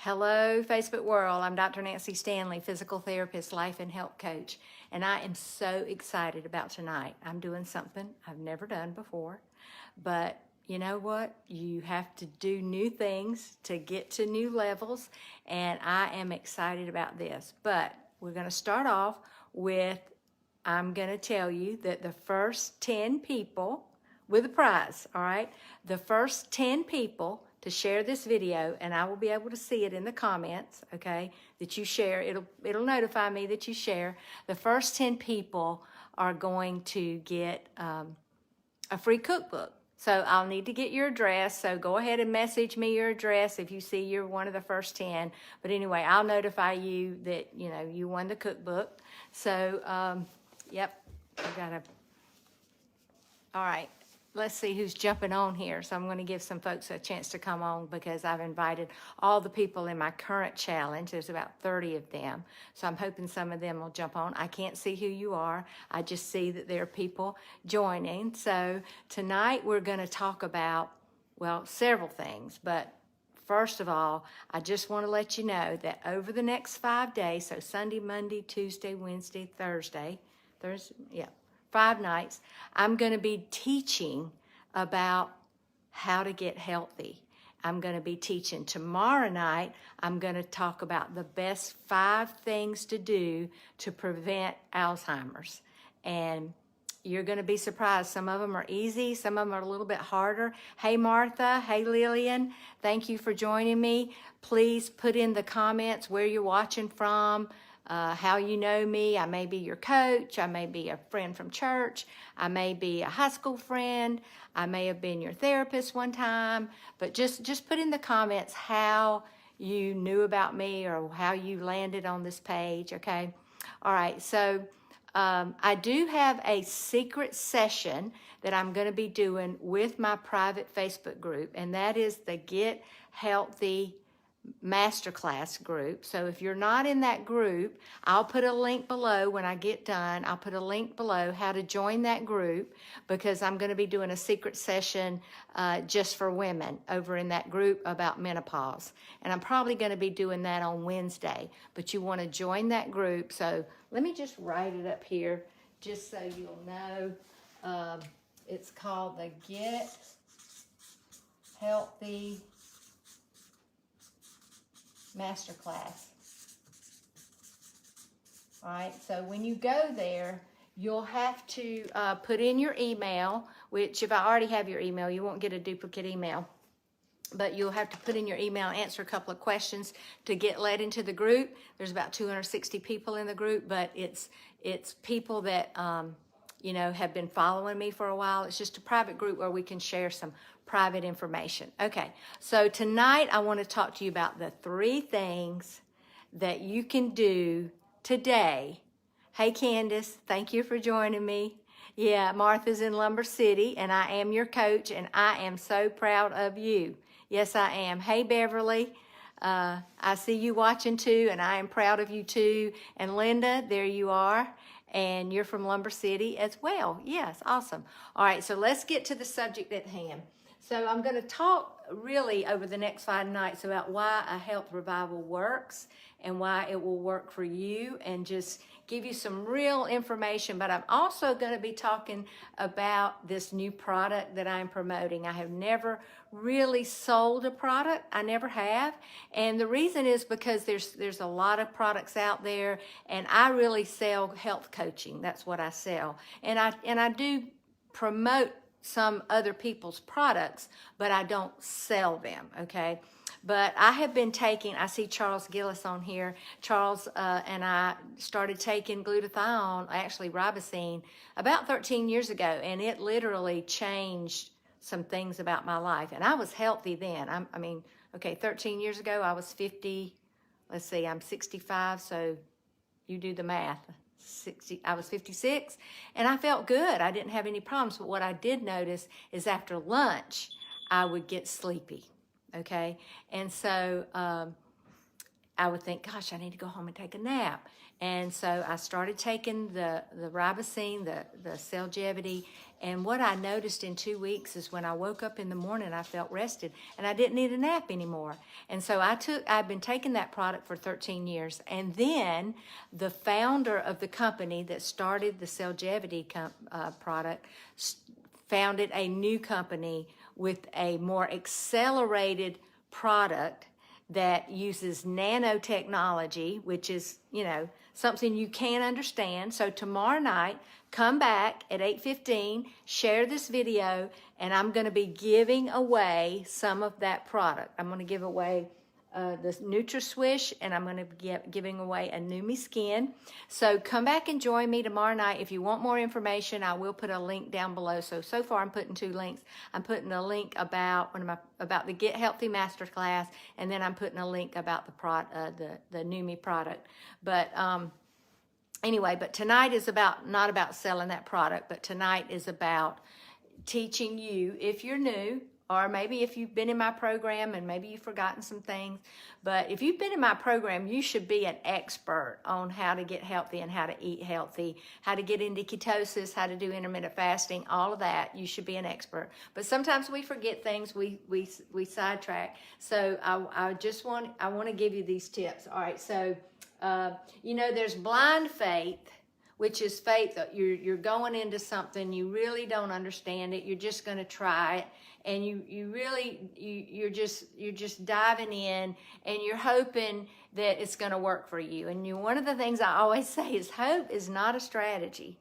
Hello, Facebook world. I'm Dr. Nancy Stanley, physical therapist, life and health coach, and I am so excited about tonight. I'm doing something I've never done before, but you know what? You have to do new things to get to new levels, and I am excited about this. But we're going to start off with, I'm going to tell you that the first 10 people with a prize, all right? The first 10 people to share this video, and I will be able to see it in the comments, okay, that you share. It'll notify me that you share. The first 10 people are going to get a free cookbook. So I'll need to get your address. So go ahead and message me your address if you see you're one of the first 10. But anyway, I'll notify you that, you know, you won the cookbook. So, yep, I gotta, all right. Let's see who's jumping on here. So I'm going to give some folks a chance to come on because I've invited all the people in my current challenge. There's about 30 of them. So I'm hoping some of them will jump on. I can't see who you are. I just see that there are people joining. So tonight we're going to talk about, well, several things. But first of all, I just want to let you know that over the next 5 days, so Sunday, Monday, Tuesday, Wednesday, Thursday, 5 nights, I'm going to be teaching about how to get healthy. I'm going to be teaching tomorrow night. I'm going to talk about the best 5 things to do to prevent Alzheimer's. And you're going to be surprised. Some of them are easy. Some of them are a little bit harder. Hey, Martha. Hey, Lillian. Thank you for joining me. Please put in the comments where you're watching from. How you know me. I may be your coach. I may be a friend from church. I may be a high school friend. I may have been your therapist one time. But just put in the comments how you knew about me or how you landed on this page, okay? All right, so I do have a secret session that I'm going to be doing with my private Facebook group, and that is the Get Healthy Masterclass group. So if you're not in that group, I'll put a link below when I get done. I'll put a link below how to join that group because I'm going to be doing a secret session just for women over in that group about menopause. And I'm probably going to be doing that on Wednesday, but you want to join that group. So let me just write it up here just so you'll know. It's called the Get Healthy Masterclass. All right, so when you go there, you'll have to put in your email, which if I already have your email, you won't get a duplicate email. But you'll have to put in your email, answer a couple of questions to get let into the group. There's about 260 people in the group, but it's people that you know, have been following me for a while. It's just a private group where we can share some private information. Okay, so tonight I want to talk to you about the 3 things that you can do today. Hey, Candace, thank you for joining me. Yeah, Martha's in Lumber City, and I am your coach, and I am so proud of you. Yes, I am. Hey, Beverly. I see you watching too, and I am proud of you too. And Linda, there you are. And you're from Lumber City as well. Yes, awesome. All right, so let's get to the subject at hand. So I'm going to talk really over the next 5 nights about why a health revival works and why it will work for you and just give you some real information. But I'm also going to be talking about this new product that I'm promoting. I have never really sold a product. I never have. And the reason is because there's a lot of products out there, and I really sell health coaching. That's what I sell. And I do promote some other people's products, but I don't sell them, okay? But I have been taking, I see Charles Gillis on here. Charles and I started taking glutathione, actually ribosine, about 13 years ago, and it literally changed some things about my life. And I was healthy then. I mean, okay, 13 years ago, I was 50, let's see, I'm 65, so you do the math. I was 56, and I felt good. I didn't have any problems, but what I did notice is after lunch, I would get sleepy, okay? And so I would think, gosh, I need to go home and take a nap. And so I started taking the ribosine, the Celgevity, And what I noticed in 2 weeks is when I woke up in the morning, I felt rested and I didn't need a nap anymore. And so I've been taking that product for 13 years. And then the founder of the company that started the Cellgevity product founded a new company with a more accelerated product that uses nanotechnology, which is, you know, something you can't understand. So tomorrow night, come back at 8:15, share this video, and I'm going to be giving away some of that product. I'm going to give away the NutraSwish, and I'm going to be giving away a Numi Skin. So come back and join me tomorrow night. If you want more information, I will put a link down below. So far I'm putting 2 links. I'm putting a link about the Get Healthy Masterclass, and then I'm putting a link about the Numi product. But anyway, but tonight is not about selling that product, but tonight is about teaching you, if you're new, or maybe if you've been in my program and maybe you've forgotten some things. But if you've been in my program, you should be an expert on how to get healthy and how to eat healthy, how to get into ketosis, how to do intermittent fasting, all of that. You should be an expert. But sometimes we forget things, we sidetrack. So I want to give you these tips. All right, so you know, there's blind faith, which is faith that you're going into something, you really don't understand it, you're just going to try it, and you're just diving in, and you're hoping that it's going to work for you. And one of the things I always say is hope is not a strategy.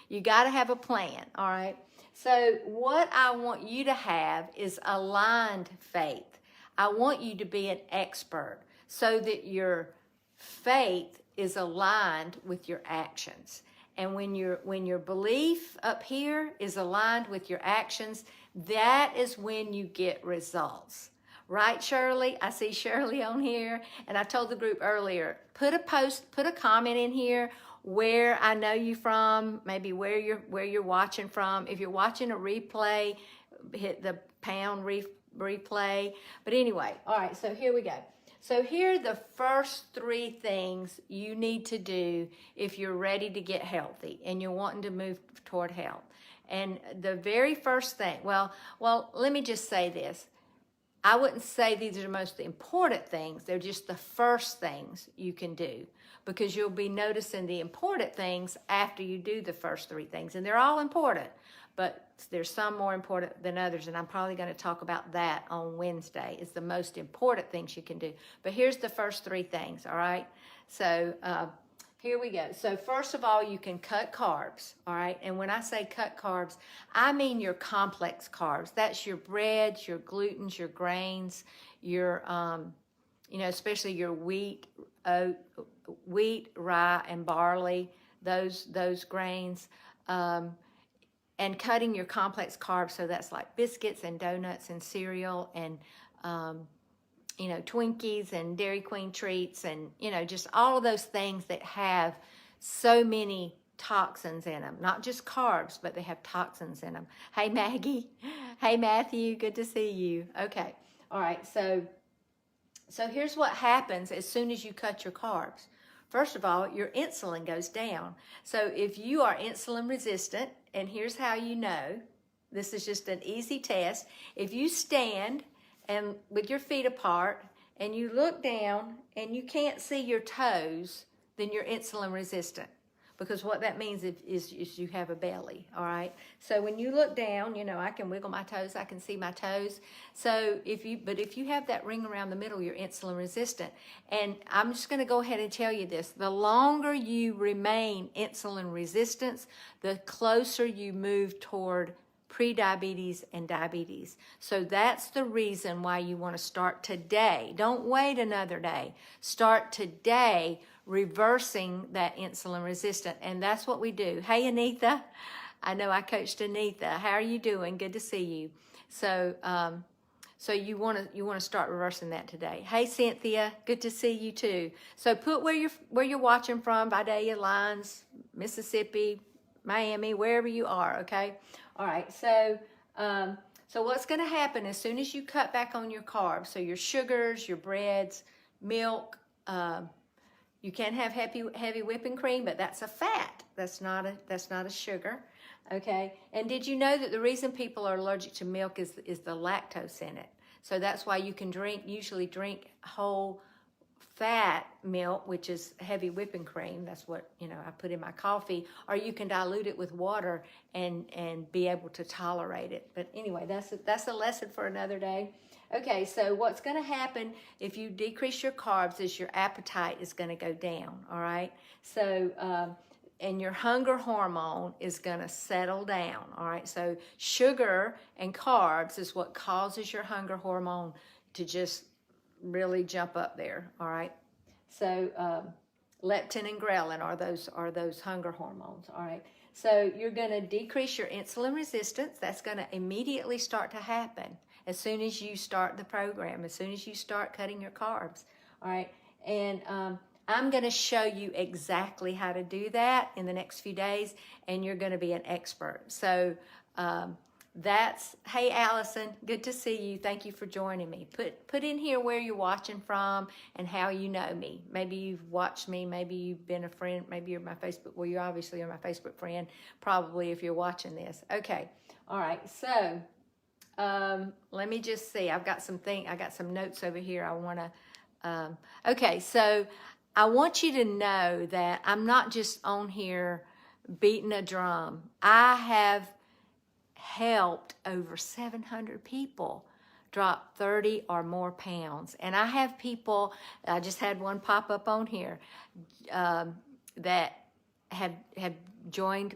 You got to have a plan, all right? So what I want you to have is aligned faith. I want you to be an expert so that your faith is aligned with your actions. And when your belief up here is aligned with your actions, that is when you get results. Right, Shirley? I see Shirley on here. And I told the group earlier, put a comment in here where I know you from, maybe where you're watching from. If you're watching a replay, hit the pound replay. But anyway, all right, so here we go. So here are the first 3 things you need to do if you're ready to get healthy and you're wanting to move toward health. And the very first thing, well, let me just say this. I wouldn't say these are the most important things. They're just the first things you can do, because you'll be noticing the important things after you do the first 3 things. And they're all important, but there's some more important than others, and I'm probably going to talk about that on Wednesday. It's the most important things you can do. But here's the first 3 things, all right? So here we go. So first of all, you can cut carbs, all right? And when I say cut carbs, I mean your complex carbs. That's your breads, your glutens, your grains, your, you know, especially your wheat, rye, and barley, those grains. And cutting your complex carbs, so that's like biscuits and donuts and cereal and, you know, Twinkies and Dairy Queen treats and, you know, just all of those things that have so many toxins in them. Not just carbs, but they have toxins in them. Hey, Maggie. Hey, Matthew. Good to see you. Okay. All right. So here's what happens as soon as you cut your carbs. First of all, your insulin goes down. So if you are insulin resistant, and here's how you know, this is just an easy test. If you stand and with your feet apart and you look down and you can't see your toes, then you're insulin resistant. Because what that means is you have a belly, all right? So when you look down, you know, I can wiggle my toes, I can see my toes. So if you have that ring around the middle, you're insulin resistant. And I'm just gonna go ahead and tell you this, the longer you remain insulin resistant, the closer you move toward pre-diabetes and diabetes. So that's the reason why you wanna start today. Don't wait another day. Start today reversing that insulin resistant, and that's what we do. Hey, Anitha, I know I coached Anitha. How are you doing? Good to see you. So, so you want to start reversing that today. Hey, Cynthia, good to see you too. So put where you're watching from: Vidalia, Lyons, Mississippi, Miami, wherever you are. Okay, all right. So, so what's going to happen as soon as you cut back on your carbs? So your sugars, your breads, milk. You can have heavy whipping cream, but that's a fat. That's not a sugar. Okay, and did you know that the reason people are allergic to milk is the lactose in it? So that's why you can usually drink whole fat milk, which is heavy whipping cream. That's what, I put in my coffee, or you can dilute it with water and be able to tolerate it. But anyway, that's a lesson for another day. Okay, so what's going to happen if you decrease your carbs is your appetite is going to go down, all right? So, and your hunger hormone is going to settle down, all right? So sugar and carbs is what causes your hunger hormone to just really jump up there, all right? So leptin and ghrelin are those hunger hormones, all right? So you're going to decrease your insulin resistance. That's going to immediately start to happen as soon as you start the program, as soon as you start cutting your carbs, all right? And I'm going to show you exactly how to do that in the next few days, and you're going to be an expert. So hey Allison, good to see you. Thank you for joining me. Put in here where you're watching from and how you know me. Maybe you've watched me, maybe you've been a friend, maybe you're my Facebook, well, you obviously are my Facebook friend, probably if you're watching this. Okay, all right, so let me just see. I got some notes over here I want to, okay, so I want you to know that I'm not just on here beating a drum. I have helped over 700 people drop 30 or more pounds. And I have people, I just had one pop up on here, that have joined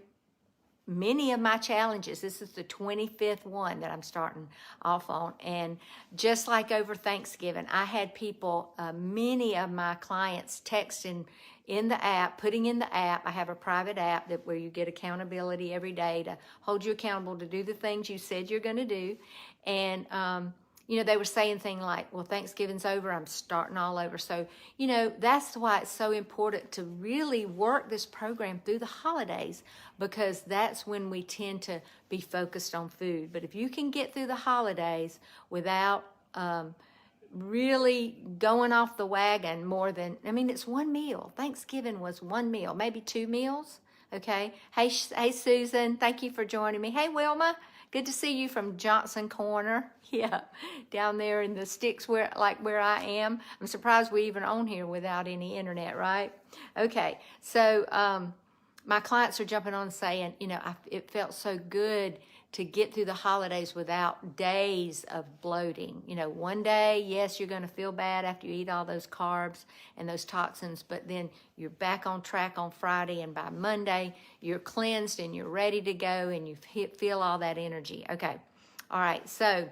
many of my challenges. This is the 25th one that I'm starting off on. And just like over Thanksgiving, I had people, many of my clients texting in the app, putting in the app. I have a private app where you get accountability every day to hold you accountable to do the things you said you're going to do. And, they were saying things like, well, Thanksgiving's over, I'm starting all over. So, that's why it's so important to really work this program through the holidays, because that's when we tend to be focused on food. But if you can get through the holidays without really going off the wagon more than, it's one meal. Thanksgiving was one meal, maybe 2 meals. Okay. Hey, Susan, thank you for joining me. Hey, Wilma, good to see you from Johnson Corner. Yeah, down there in the sticks where I am. I'm surprised we even on here without any internet, right? Okay, so my clients are jumping on saying, it felt so good to get through the holidays without days of bloating. One day, yes, you're going to feel bad after you eat all those carbs and those toxins, but then you're back on track on Friday, and by Monday, you're cleansed and you're ready to go, and you feel all that energy. Okay, all right, so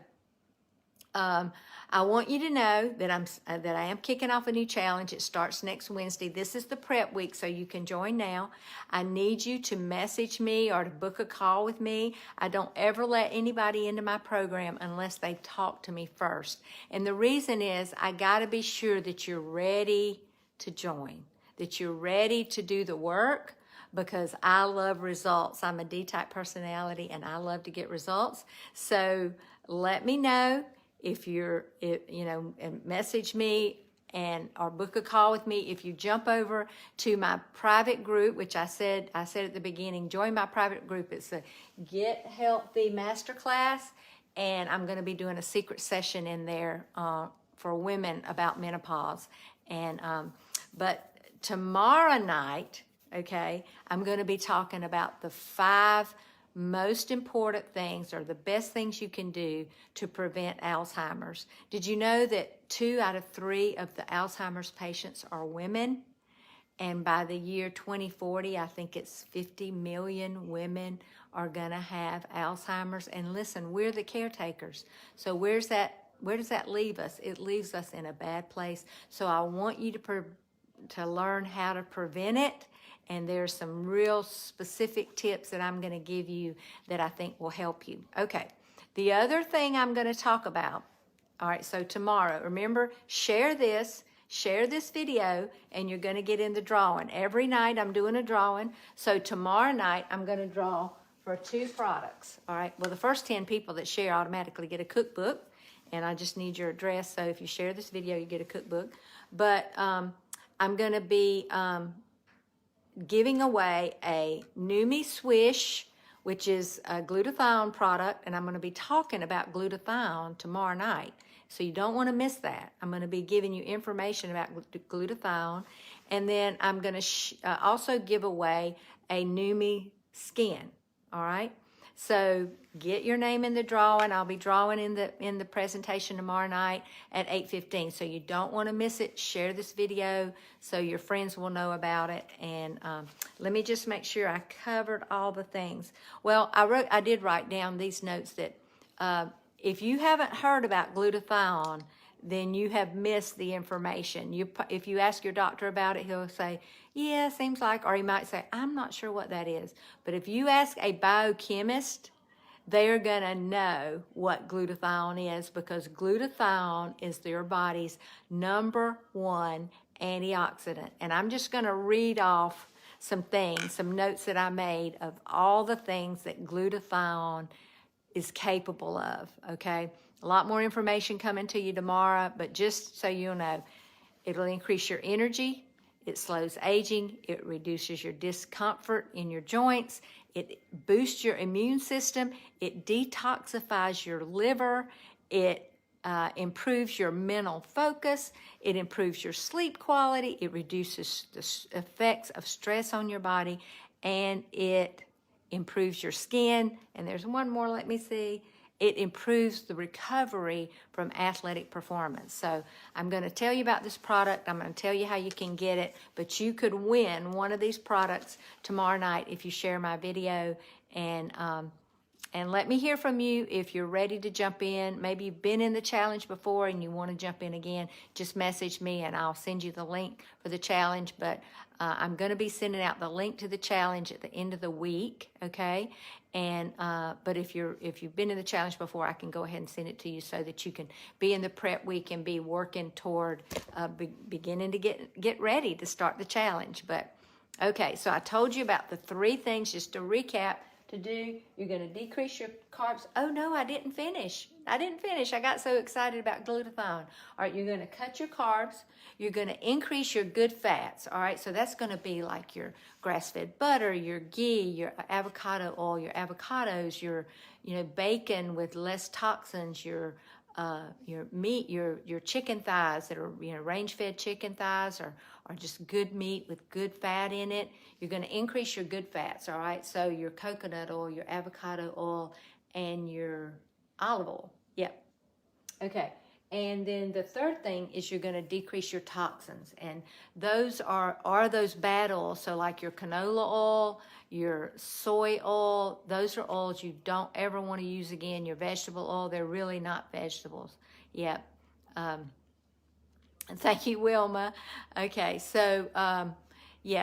I want you to know that I am kicking off a new challenge. It starts next Wednesday. This is the prep week, so you can join now. I need you to message me or to book a call with me. I don't ever let anybody into my program unless they talk to me first. And the reason is I got to be sure that you're ready to join, that you're ready to do the work, because I love results. I'm a D-type personality and I love to get results. So let me know. And message me or book a call with me. If you jump over to my private group, which I said at the beginning, join my private group. It's a Get Healthy Masterclass, and I'm going to be doing a secret session in there for women about menopause. And but tomorrow night, okay, I'm going to be talking about the 5 most important things, or the best things you can do to prevent Alzheimer's. Did you know that 2 out of 3 of the Alzheimer's patients are women? And by the year 2040, I think it's 50 million women are going to have Alzheimer's. And listen, we're the caretakers. So where does that leave us? It leaves us in a bad place. So I want you to learn how to prevent it. And there's some real specific tips that I'm going to give you that I think will help you. Okay, the other thing I'm going to talk about, all right, so tomorrow, remember, share this video, and you're going to get in the drawing. Every night I'm doing a drawing. So tomorrow night I'm going to draw for 2 products, all right? Well, the first 10 people that share automatically get a cookbook, and I just need your address. So if you share this video, you get a cookbook. But I'm going to be giving away a Numi Swish which is a glutathione product, and I'm going to be talking about glutathione tomorrow night. So you don't want to miss that. I'm going to be giving you information about glutathione, and then I'm going to also give away a Numi skin. All right. So get your name in the drawing. I'll be drawing in the presentation tomorrow night at 8:15. So you don't want to miss it. Share this video so your friends will know about it. And let me just make sure I covered all the things. Well, I did write down these notes that if you haven't heard about glutathione, then you have missed the information. If you ask your doctor about it, he'll say, yeah, seems like, or he might say, I'm not sure what that is. But if you ask a biochemist, they're going to know what glutathione is, because glutathione is your body's #1 antioxidant. And I'm just going to read off some notes that I made of all the things that glutathione is capable of, okay? A lot more information coming to you tomorrow, but just so you'll know, it'll increase your energy, it slows aging, it reduces your discomfort in your joints, it boosts your immune system, it detoxifies your liver, it improves your mental focus, it improves your sleep quality, it reduces the effects of stress on your body, and it improves your skin. And there's one more, let me see. It improves the recovery from athletic performance. So I'm going to tell you about this product. I'm going to tell you how you can get it, but you could win one of these products tomorrow night if you share my video. And let me hear from you if you're ready to jump in. Maybe you've been in the challenge before and you want to jump in again. Just message me and I'll send you the link for the challenge. But I'm going to be sending out the link to the challenge at the end of the week, okay? And but if you've been in the challenge before, I can go ahead and send it to you so that you can be in the prep week and be working toward beginning to get ready to start the challenge. But okay, so I told you about the 3 things, just to recap. To do, you're going to decrease your carbs. Oh no, I didn't finish. I got so excited about glutathione. All right, you're going to cut your carbs. You're going to increase your good fats. All right, so that's going to be like your grass-fed butter, your ghee, your avocado oil, your avocados, your bacon with less toxins, your meat, your chicken thighs that are range-fed chicken thighs or just good meat with good fat in it. You're going to increase your good fats, all right? So your coconut oil, your avocado oil, and your olive oil. Yep. Okay. And then the third thing is you're going to decrease your toxins. And those are those bad oils. So like your canola oil, your soy oil, those are oils you don't ever want to use again. Your vegetable oil, they're really not vegetables. Yep. Thank you, Wilma. Okay, so,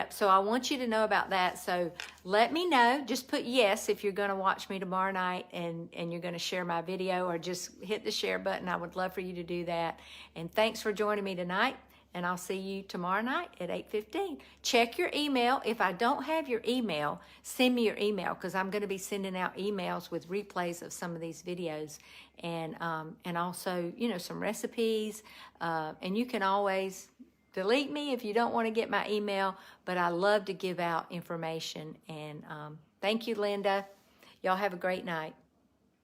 so I want you to know about that. So let me know. Just put yes if you're going to watch me tomorrow night and you're going to share my video, or just hit the share button. I would love for you to do that. And thanks for joining me tonight. And I'll see you tomorrow night at 8:15. Check your email. If I don't have your email, send me your email, because I'm going to be sending out emails with replays of some of these videos, and also some recipes. And you can always delete me if you don't want to get my email. But I love to give out information. And thank you, Linda. Y'all have a great night.